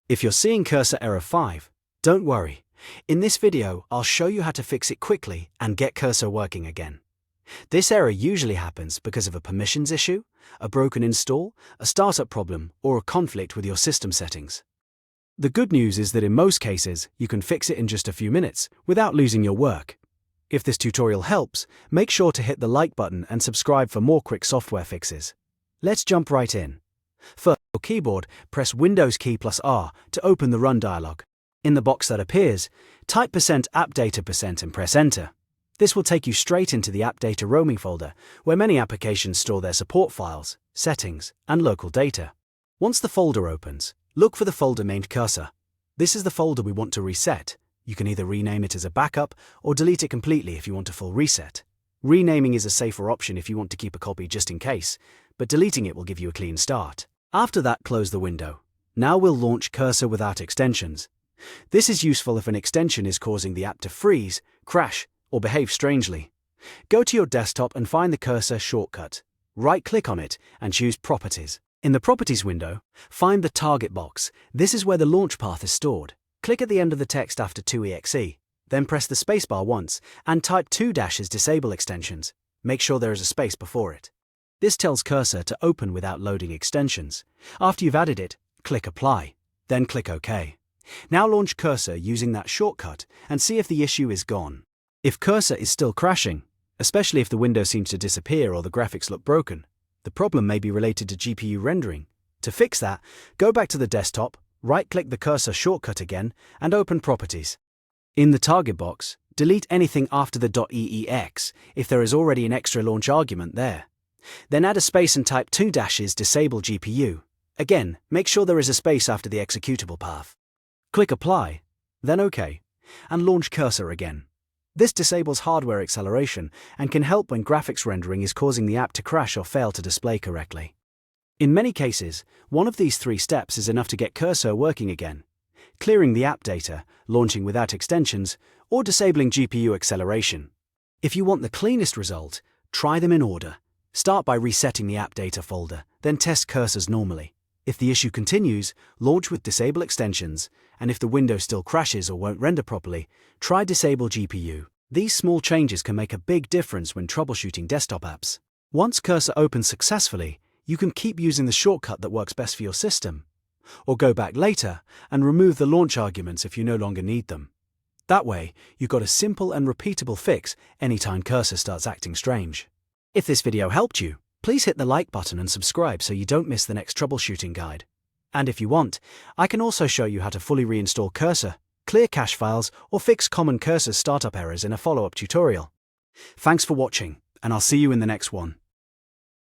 If you're seeing cursor error 5, don't worry. In this video, I'll show you how to fix it quickly and get cursor working again. This error usually happens because of a permissions issue, a broken install, a startup problem, or a conflict with your system settings. The good news is that in most cases, you can fix it in just a few minutes without losing your work. If this tutorial helps, make sure to hit the like button and subscribe for more quick software fixes. Let's jump right in. First, on your keyboard, press Windows key plus R to open the Run dialog. In the box that appears, type %appdata% and press Enter. This will take you straight into the AppData roaming folder, where many applications store their support files, settings, and local data. Once the folder opens, look for the folder named Cursor. This is the folder we want to reset. You can either rename it as a backup or delete it completely if you want a full reset. Renaming is a safer option if you want to keep a copy just in case, but deleting it will give you a clean start. After that, close the window. Now we'll launch Cursor without extensions. This is useful if an extension is causing the app to freeze, crash, or behave strangely. Go to your desktop and find the Cursor shortcut. Right-click on it and choose Properties. In the Properties window, find the target box. This is where the launch path is stored. Click at the end of the text after 2exe. Then press the spacebar once and type 2 dashes disable extensions. Make sure there is a space before it. This tells Cursor to open without loading extensions. After you've added it, click Apply. Then click OK. Now launch Cursor using that shortcut and see if the issue is gone. If Cursor is still crashing, especially if the window seems to disappear or the graphics look broken, the problem may be related to GPU rendering. To fix that, go back to the desktop, right-click the Cursor shortcut again, and open Properties. In the target box, delete anything after the .eex if there is already an extra launch argument there. Then add a space and type 2 dashes disable GPU. Again, make sure there is a space after the executable path. Click Apply, then OK, and launch Cursor again. This disables hardware acceleration and can help when graphics rendering is causing the app to crash or fail to display correctly. In many cases, one of these 3 steps is enough to get Cursor working again: clearing the app data, launching without extensions, or disabling GPU acceleration. If you want the cleanest result, try them in order. Start by resetting the AppData folder, then test cursors normally. If the issue continues, launch with disable extensions, and if the window still crashes or won't render properly, try disable GPU. These small changes can make a big difference when troubleshooting desktop apps. Once Cursor opens successfully, you can keep using the shortcut that works best for your system, or go back later and remove the launch arguments if you no longer need them. That way, you've got a simple and repeatable fix anytime Cursor starts acting strange. If this video helped you, please hit the like button and subscribe so you don't miss the next troubleshooting guide. And if you want, I can also show you how to fully reinstall Cursor, clear cache files, or fix common Cursor startup errors in a follow-up tutorial. Thanks for watching, and I'll see you in the next one.